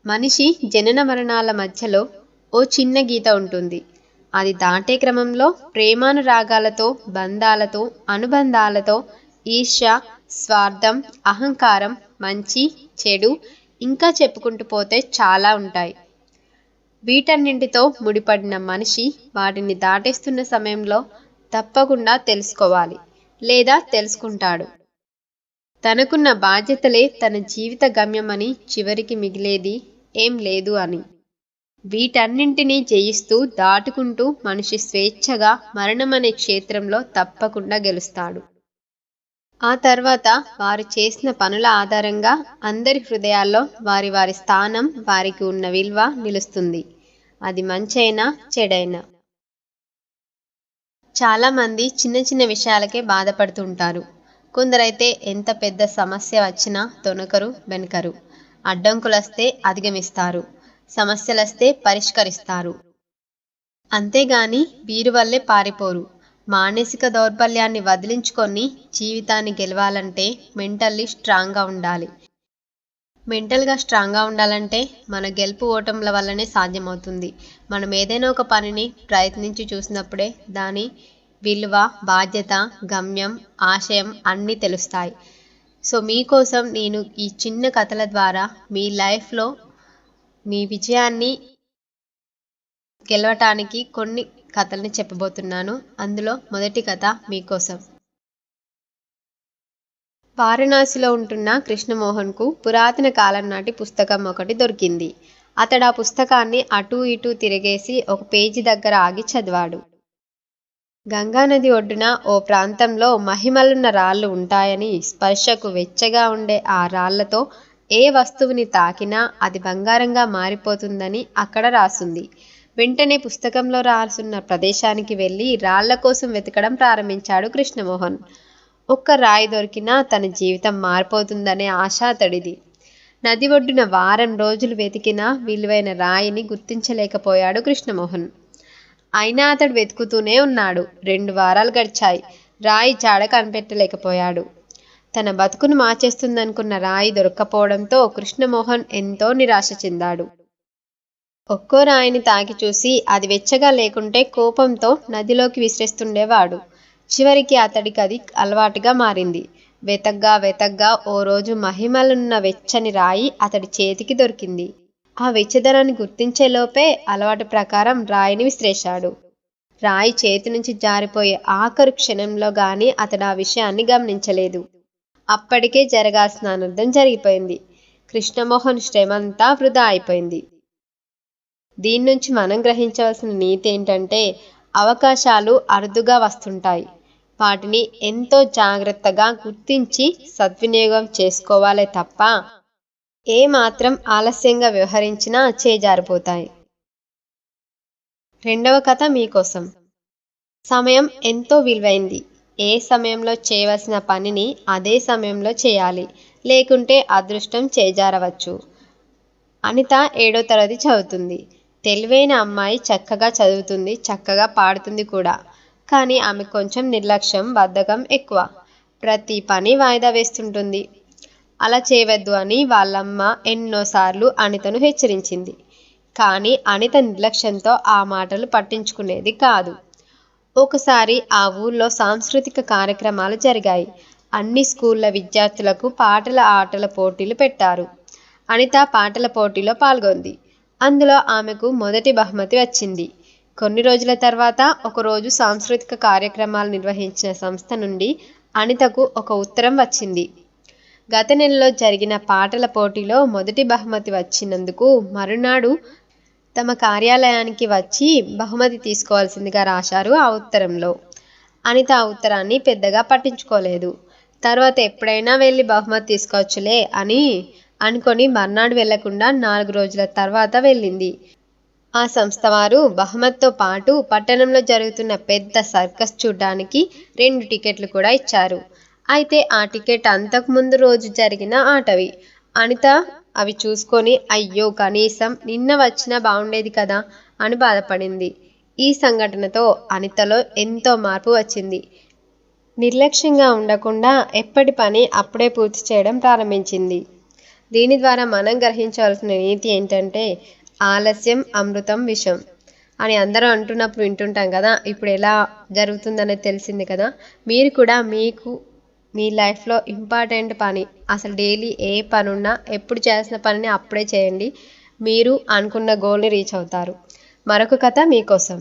మనిషి జనన మరణాల మధ్యలో ఓ చిన్న గీత ఉంటుంది. అది దాటే క్రమంలో ప్రేమానురాగాలతో, బంధాలతో, అనుబంధాలతో, ఈర్ష్య, స్వార్థం, అహంకారం, మంచి, చెడు ఇంకా చెప్పుకుంటూ పోతే చాలా ఉంటాయి. వీటన్నింటితో ముడిపడిన మనిషి వాటిని దాటేస్తున్న సమయంలో తప్పకుండా తెలుసుకోవాలి లేదా తెలుసుకుంటాడు. తనకున్న బాధ్యతలే తన జీవిత గమ్యమని, చివరికి మిగిలేది ఏం లేదు అని. వీటన్నింటినీ జయిస్తూ దాటుకుంటూ మనిషి స్వేచ్ఛగా మరణమనే క్షేత్రంలో తప్పకుండా గెలుస్తాడు. ఆ తర్వాత వారు చేసిన పనుల ఆధారంగా అందరి హృదయాల్లో వారి వారి స్థానం, వారికి ఉన్న విలువ నిలుస్తుంది. అది మంచైనా చెడైనా. చాలామంది చిన్న చిన్న విషయాలకే బాధపడుతుంటారు. కొందరైతే ఎంత పెద్ద సమస్య వచ్చినా తొణకరు, వెనకరు. అడ్డంకులొస్తే అధిగమిస్తారు, సమస్యలొస్తే పరిష్కరిస్తారు. అంతేగాని వీరి వల్లే పారిపోరు. మానసిక దౌర్బల్యాన్ని వదిలించుకొని జీవితాన్ని గెలవాలంటే మెంటల్లీ స్ట్రాంగ్గా ఉండాలి. మెంటల్గా స్ట్రాంగ్గా ఉండాలంటే మన గెలుపు ఓటముల వల్లనే సాధ్యమవుతుంది. మనం ఏదైనా ఒక పనిని ప్రయత్నించి చూసినప్పుడే దాని విలువ, బాధ్యత, గమ్యం, ఆశయం అన్నీ తెలుస్తాయి. సో మీకోసం నేను ఈ చిన్న కథల ద్వారా మీ లైఫ్లో మీ విజయాన్ని గెలవటానికి కొన్ని కథల్ని చెప్పబోతున్నాను. అందులో మొదటి కథ మీకోసం. వారణాసిలో ఉంటున్న కృష్ణమోహన్కు పురాతన కాలం నాటి పుస్తకం ఒకటి దొరికింది. అతడు ఆ పుస్తకాన్ని అటూ ఇటూ తిరిగేసి ఒక పేజీ దగ్గర ఆగి చదివాడు. గంగానది ఒడ్డున ఓ ప్రాంతంలో మహిమలున్న రాళ్ళు ఉంటాయని, స్పర్శకు వెచ్చగా ఉండే ఆ రాళ్లతో ఏ వస్తువుని తాకినా అది బంగారంగా మారిపోతుందని అక్కడ రాసుంది. వెంటనే పుస్తకంలో రాసున్న ప్రదేశానికి వెళ్ళి రాళ్ల కోసం వెతకడం ప్రారంభించాడు కృష్ణమోహన్. ఒక్క రాయి దొరికినా తన జీవితం మారిపోతుందనే ఆశ అతడిది. నది ఒడ్డున వారం రోజులు వెతికినా విలువైన రాయిని గుర్తించలేకపోయాడు కృష్ణమోహన్. అయినా అతడు వెతుకుతూనే ఉన్నాడు. 2 వారాలు గడిచాయి. రాయి జాడ కనిపెట్టలేకపోయాడు. తన బతుకును మార్చేస్తుందనుకున్న రాయి దొరక్కపోవడంతో కృష్ణమోహన్ ఎంతో నిరాశ చెందాడు. ఒక్కో రాయిని తాకి చూసి అది వెచ్చగా లేకుంటే కోపంతో నదిలోకి విసిరేస్తుండేవాడు. చివరికి అతడికి అది అలవాటుగా మారింది. వెతగ్గా ఓ రోజు మహిమలున్న వెచ్చని రాయి అతడి చేతికి దొరికింది. ఆ వెచ్చదనాన్ని గుర్తించేలోపే అలవాటు ప్రకారం రాయిని విసిరేశాడు. రాయి చేతి నుంచి జారిపోయే ఆఖరు క్షణంలో గాని అతడు ఆ విషయాన్ని గమనించలేదు. అప్పటికే జరగాల్సిన అనర్థం జరిగిపోయింది. కృష్ణమోహన్ శ్రమంతా వృధా అయిపోయింది. దీని నుంచి మనం గ్రహించవలసిన నీతి ఏంటంటే, అవకాశాలు అరుదుగా వస్తుంటాయి. వాటిని ఎంతో జాగ్రత్తగా గుర్తించి సద్వినియోగం చేసుకోవాలే తప్ప ఏమాత్రం ఆలస్యంగా వ్యవహరించినా చేజారిపోతాయి. రెండవ కథ మీకోసం. సమయం ఎంతో విలువైంది. ఏ సమయంలో చేయవలసిన పనిని అదే సమయంలో చేయాలి, లేకుంటే అదృష్టం చేజారవచ్చు. అనిత 7వ తరగతి చదువుతుంది. తెలివైన అమ్మాయి, చక్కగా చదువుతుంది, చక్కగా పాడుతుంది కూడా. కానీ ఆమె కొంచెం నిర్లక్ష్యం, బద్ధకం ఎక్కువ. ప్రతి పని వాయిదా వేస్తుంటుంది. అలా చేయవద్దు అని వాళ్ళమ్మ ఎన్నోసార్లు అనితను హెచ్చరించింది. కానీ అనిత నిర్లక్ష్యంతో ఆ మాటలు పట్టించుకునేది కాదు. ఒకసారి ఆ ఊర్లో సాంస్కృతిక కార్యక్రమాలు జరిగాయి. అన్ని స్కూళ్ళ విద్యార్థులకు పాటల, ఆటల పోటీలు పెట్టారు. అనిత పాటల పోటీలో పాల్గొంది. అందులో ఆమెకు మొదటి బహుమతి వచ్చింది. కొన్ని రోజుల తర్వాత ఒకరోజు సాంస్కృతిక కార్యక్రమాలు నిర్వహించిన సంస్థ నుండి అనితకు ఒక ఉత్తరం వచ్చింది. గత నెలలో జరిగిన పాటల పోటీలో మొదటి బహుమతి వచ్చినందుకు మరునాడు తమ కార్యాలయానికి వచ్చి బహుమతి తీసుకోవాల్సిందిగా రాశారు ఆ ఉత్తరంలో. అనిత ఆ ఉత్తరాన్ని పెద్దగా పట్టించుకోలేదు. తర్వాత ఎప్పుడైనా వెళ్ళి బహుమతి తీసుకోవచ్చులే అని అనుకొని మర్నాడు వెళ్లకుండా 4 రోజుల తర్వాత వెళ్ళింది. ఆ సంస్థ వారు బహుమతితో పాటు పట్టణంలో జరుగుతున్న పెద్ద సర్కస్ చూడ్డానికి 2 టికెట్లు కూడా ఇచ్చారు. అయితే ఆ టికెట్ అంతకుముందు రోజు జరిగిన ఆటవి. అనిత అవి చూసుకొని అయ్యో కనీసం నిన్న వచ్చినా బాగుండేది కదా అని బాధపడింది. ఈ సంఘటనతో అనితలో ఎంతో మార్పు వచ్చింది. నిర్లక్ష్యంగా ఉండకుండా ఎప్పటి పని అప్పుడే పూర్తి చేయడం ప్రారంభించింది. దీని ద్వారా మనం గ్రహించవలసిన నీతి ఏంటంటే ఆలస్యం అమృతం విషం అని అందరూ అంటున్నప్పుడు వింటుంటాం కదా. ఇప్పుడు ఎలా జరుగుతుందనేది తెలిసింది కదా. మీరు కూడా మీకు మీ లైఫ్లో ఇంపార్టెంట్ పని, అసలు డైలీ ఏ పని ఉన్నా ఎప్పుడు చేయాల్సిన పనిని అప్పుడే చేయండి. మీరు అనుకున్న గోల్ని రీచ్ అవుతారు. మరొక కథ మీకోసం.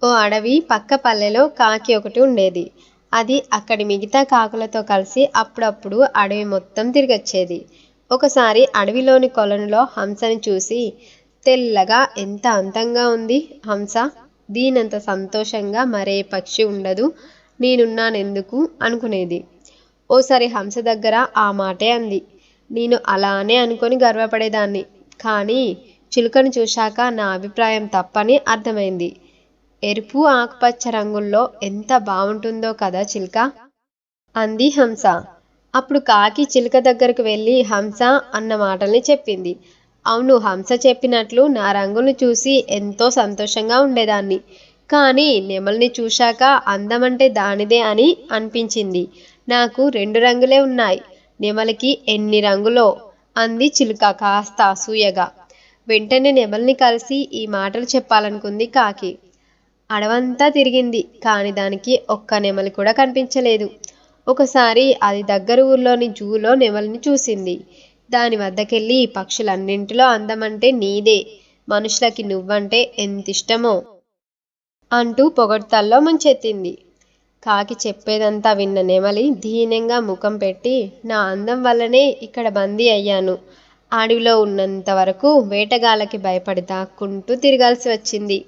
ఓ అడవి పక్క పల్లెలో కాకి ఒకటి ఉండేది. అది అక్కడి మిగతా కాకులతో కలిసి అప్పుడప్పుడు అడవి మొత్తం తిరిగొచ్చేది. ఒకసారి అడవిలోని కొలనులో హంసని చూసి, తెల్లగా ఎంత అందంగా ఉంది హంస, దీనంత సంతోషంగా మరే పక్షి ఉండదు, నేనున్నానెందుకు అనుకునేది. ఓసారి హంస దగ్గర ఆ మాటే అంది. నేను అలానే అనుకొని గర్వపడేదాన్ని, కానీ చిలుకను చూశాక నా అభిప్రాయం తప్పని అర్థమైంది. ఎరుపు ఆకుపచ్చ రంగుల్లో ఎంత బావుంటుందో కదా చిలుక, అంది హంస. అప్పుడు కాకి చిలుక దగ్గరకు వెళ్ళి హంస అన్న మాటల్ని చెప్పింది. అవును, హంస చెప్పినట్లు నా రంగును చూసి ఎంతో సంతోషంగా ఉండేదాన్ని, కానీ నెమల్ని చూశాక అందమంటే దానిదే అని అనిపించింది. నాకు 2 రంగులే ఉన్నాయి, నెమలికి ఎన్ని రంగులో, అంది చిలుక కాస్త అసూయగా. వెంటనే నెమల్ని కలిసి ఈ మాటలు చెప్పాలనుకుంది కాకి. అడవంతా తిరిగింది, కాని దానికి ఒక్క నెమలి కూడా కనిపించలేదు. ఒకసారి అది దగ్గర ఊర్లోని జూలో నెమలిని చూసింది. దాని వద్దకెళ్ళి పక్షులన్నింటిలో అందమంటే నీదే, మనుషులకి నువ్వంటే ఎంతిష్టమో అంటూ పొగడ్తల్లో ముంచెత్తింది. కాకి చెప్పేదంతా విన్న నెమలి దీనంగా ముఖం పెట్టి, నా అందం వల్లనే ఇక్కడ బందీ అయ్యాను. అడవిలో ఉన్నంత వరకు వేటగాళ్ళకి భయపడి దాక్కుంటూ తిరగాల్సి వచ్చింది.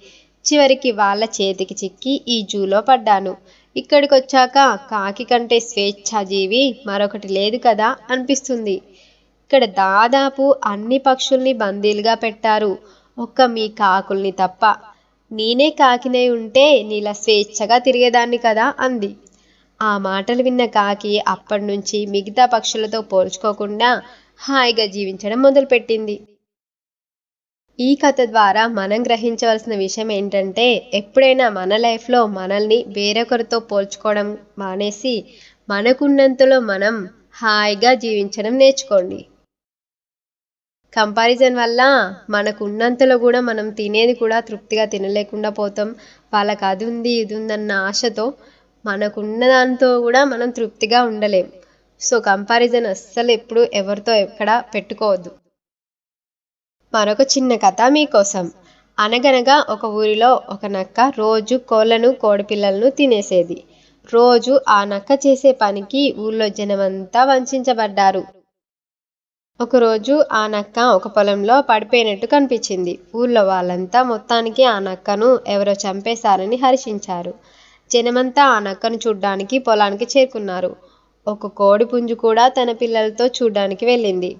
చివరికి వాళ్ళ చేతికి చిక్కి ఈ జూలో పడ్డాను. ఇక్కడికొచ్చాక కాకి కంటే స్వేచ్ఛాజీవి మరొకటి లేదు కదా అనిపిస్తుంది. ఇక్కడ దాదాపు అన్ని పక్షుల్ని బందీలుగా పెట్టారు, ఒక్క మీ కాకుల్ని తప్ప. నేనే కాకినై ఉంటే నీలా స్వేచ్ఛగా తిరిగేదాన్ని కదా అంది. ఆ మాటలు విన్న కాకి అప్పటినుంచి మిగతా పక్షులతో పోల్చుకోకుండా హాయిగా జీవించడం మొదలుపెట్టింది. ఈ కథ ద్వారా మనం గ్రహించవలసిన విషయం ఏంటంటే, ఎప్పుడైనా మన లైఫ్లో మనల్ని వేరొకరితో పోల్చుకోవడం మానేసి మనకున్నంతలో మనం హాయిగా జీవించడం నేర్చుకోండి. కంపారిజన్ వల్ల మనకు ఉన్నంతలో కూడా మనం తినేది కూడా తృప్తిగా తినలేకుండా పోతాం. వాళ్ళకి అది ఉంది ఇది ఉందన్న ఆశతో మనకున్న దాంతో కూడా మనం తృప్తిగా ఉండలేం. సో కంపారిజన్ అస్సలు ఎప్పుడు ఎవరితో ఎక్కడ పెట్టుకోవద్దు. మరొక చిన్న కథ మీకోసం. అనగనగా ఒక ఊరిలో ఒక నక్క రోజు కోళ్లను కోడిపిల్లలను తినేసేది. రోజు ఆ నక్క చేసే పనికి ఊళ్ళో జనమంతా వంచబడ్డారు. ఒకరోజు ఆ నక్క ఒక పొలంలో పడిపోయినట్టు కనిపించింది. ఊళ్ళో వాళ్ళంతా మొత్తానికి ఆ నక్కను ఎవరో చంపేశారని హర్షించారు. జనమంతా ఆ నక్కను చూడ్డానికి పొలానికి చేరుకున్నారు. ఒక కోడి పుంజు కూడా తన పిల్లలతో చూడ్డానికి వెళ్ళింది.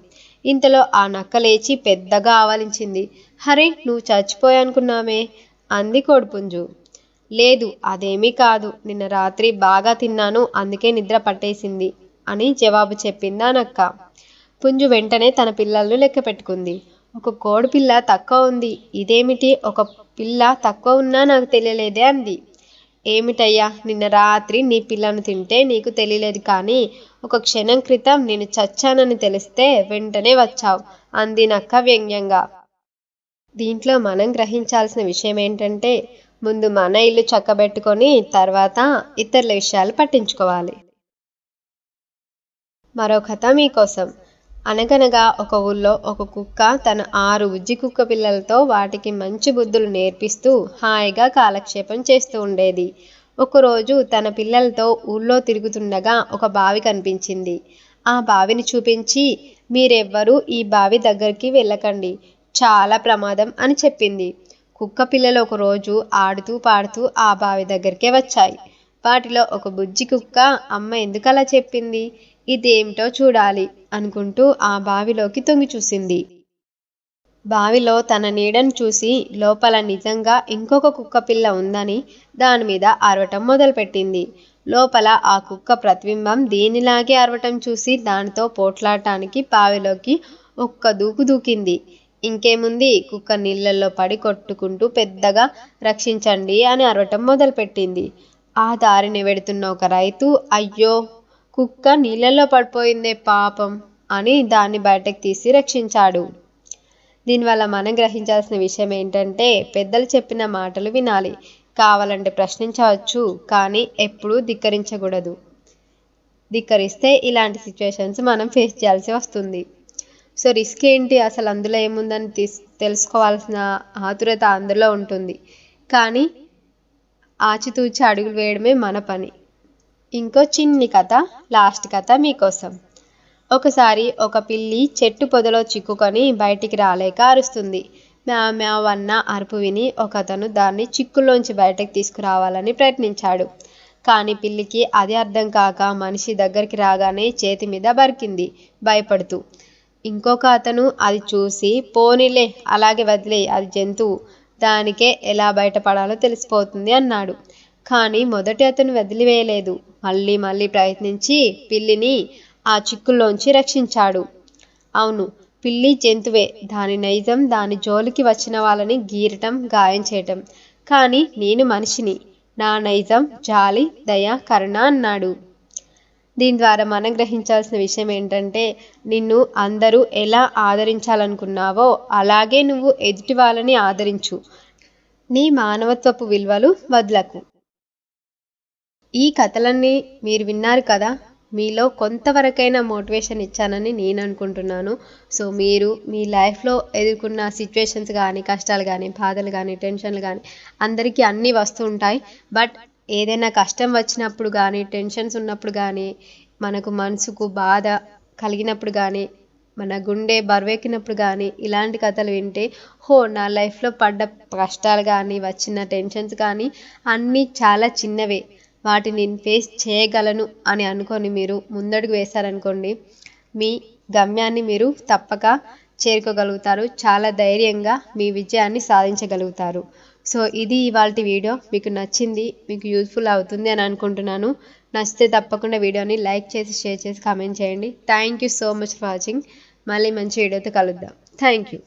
ఇంతలో ఆ నక్క లేచి పెద్దగా ఆవలించింది. హరే, నువ్వు చచ్చిపోయానుకున్నామే, అంది కోడిపుంజు. లేదు, అదేమీ కాదు, నిన్న రాత్రి బాగా తిన్నాను, అందుకే నిద్ర పట్టేసింది అని జవాబు చెప్పింది ఆ నక్క. పుంజు వెంటనే తన పిల్లలను లెక్క పెట్టుకుంది. ఒక కోడి పిల్ల తక్కువ ఉంది, ఇదేమిటి, ఒక పిల్ల తక్కువ ఉన్నా నాకు తెలియలేదే అంది. ఏమిటయ్యా, నిన్న రాత్రి నీ పిల్లను తింటే నీకు తెలియలేదు, కానీ ఒక క్షణం క్రితం నేను చచ్చానని తెలిస్తే వెంటనే వచ్చావు, అంది నక్క వ్యంగ్యంగా. దీంట్లో మనం గ్రహించాల్సిన విషయం ఏంటంటే, ముందు మన ఇల్లు చక్కబెట్టుకొని తర్వాత ఇతరుల విషయాలు పట్టించుకోవాలి. మరో కథ మీకోసం. అనగనగా ఒక ఊళ్ళో ఒక కుక్క తన 6 బుజ్జి కుక్క పిల్లలతో వాటికి మంచి బుద్ధులు నేర్పిస్తూ హాయిగా కాలక్షేపం చేస్తూ ఉండేది. ఒకరోజు తన పిల్లలతో ఊళ్ళో తిరుగుతుండగా ఒక బావి కనిపించింది. ఆ బావిని చూపించి, మీరెవ్వరూ ఈ బావి దగ్గరికి వెళ్ళకండి, చాలా ప్రమాదం అని చెప్పింది. కుక్క పిల్లలు ఒకరోజు ఆడుతూ పాడుతూ ఆ బావి దగ్గరికే వచ్చాయి. వాటిలో ఒక బుజ్జి కుక్క, అమ్మ ఎందుకలా చెప్పింది, ఇదేమిటో చూడాలి అనుకుంటూ ఆ బావిలోకి తొంగి చూసింది. బావిలో తన నీడను చూసి లోపల నిజంగా ఇంకొక కుక్క పిల్ల ఉందని దాని మీద అరవటం మొదలుపెట్టింది. లోపల ఆ కుక్క ప్రతిబింబం దీనిలాగే అరవటం చూసి దానితో పోట్లాడటానికి బావిలోకి ఒక్క దూకు దూకింది. ఇంకేముంది, కుక్క నీళ్ళల్లో పడి కొట్టుకుంటూ పెద్దగా రక్షించండి అని అరవటం మొదలుపెట్టింది. ఆ దారిని వెడుతున్న ఒక రైతు, అయ్యో, కుక్క నీళ్ళల్లో పడిపోయిందే పాపం అని దాన్ని బయటకు తీసి రక్షించాడు. దీనివల్ల మనం గ్రహించాల్సిన విషయం ఏంటంటే పెద్దలు చెప్పిన మాటలు వినాలి, కావాలంటే ప్రశ్నించవచ్చు, కానీ ఎప్పుడూ ధిక్కరించకూడదు. ధిక్కరిస్తే ఇలాంటి సిచ్యువేషన్స్ మనం ఫేస్ చేయాల్సి వస్తుంది. సో రిస్క్ ఏంటి, అసలు అందులో ఏముందని తెలుసుకోవాల్సిన ఆతురత అందులో ఉంటుంది. కానీ ఆచితూచి అడుగులు వేయడమే మన పని. ఇంకో చిన్ని కథ, లాస్ట్ కథ మీకోసం. ఒకసారి ఒక పిల్లి చెట్టు పొదలో చిక్కుకొని బయటికి రాలేక అరుస్తుంది. మ్యావ్ మ్యావ్ అన్న అరుపు విని ఒకతను దాన్ని చిక్కుల్లోంచి బయటకు తీసుకురావాలని ప్రయత్నించాడు. కానీ పిల్లికి అది అర్థం కాక మనిషి దగ్గరికి రాగానే చేతి మీద బరికింది భయపడుతూ. ఇంకొక అతను అది చూసి పోనీలే అలాగే వదిలే, అది జంతువు, దానికే ఎలా బయటపడాలో తెలిసిపోతుంది అన్నాడు. కానీ మొదటి అతను వదిలివేయలేదు. మళ్ళీ మళ్ళీ ప్రయత్నించి పిల్లిని ఆ చిక్కుల్లోంచి రక్షించాడు. అవును, పిల్లి జంతువే, దాని నైజం దాని జోలికి వచ్చిన వాళ్ళని గీరటం, గాయం చేయటం. కానీ నేను మనిషిని, నా నైజం జాలి, దయ, కరుణ అన్నాడు. దీని ద్వారా మనం గ్రహించాల్సిన విషయం ఏంటంటే నిన్ను అందరూ ఎలా ఆదరించాలనుకున్నావో అలాగే నువ్వు ఎదుటి వాళ్ళని ఆదరించు. నీ మానవత్వపు విలువలు వదలకు. ఈ కథలన్నీ మీరు విన్నారు కదా, మీలో కొంతవరకైనా మోటివేషన్ ఇచ్చానని నేను అనుకుంటున్నాను. సో మీరు మీ లైఫ్లో ఎదుర్కొన్న సిచ్యువేషన్స్ కానీ, కష్టాలు కానీ, బాధలు కానీ, టెన్షన్లు కానీ అందరికీ అన్నీ వస్తూ ఉంటాయి. బట్ ఏదైనా కష్టం వచ్చినప్పుడు కానీ, టెన్షన్స్ ఉన్నప్పుడు కానీ, మనకు మనసుకు బాధ కలిగినప్పుడు కానీ, మన గుండె బరువెక్కినప్పుడు కానీ ఇలాంటి కథలు వింటే నా లైఫ్లో పడ్డ కష్టాలు కానీ, వచ్చిన టెన్షన్స్ కానీ అన్నీ చాలా చిన్నవే, వాటిని నేను ఫేస్ చేయగలను అని అనుకొని మీరు ముందడుగు వేశారనుకోండి, మీ గమ్యాన్ని మీరు తప్పక చేరుకోగలుగుతారు. చాలా ధైర్యంగా మీ విజయాన్ని సాధించగలుగుతారు. సో ఇది ఇవాల్టి వీడియో. మీకు నచ్చింది, మీకు యూస్ఫుల్ అవుతుంది అని అనుకుంటున్నాను. నచ్చితే తప్పకుండా వీడియోని లైక్ చేసి, షేర్ చేసి, కామెంట్ చేయండి. Thank you so much for watching. మళ్ళీ మంచి వీడియోతో కలుద్దాం. Thank you.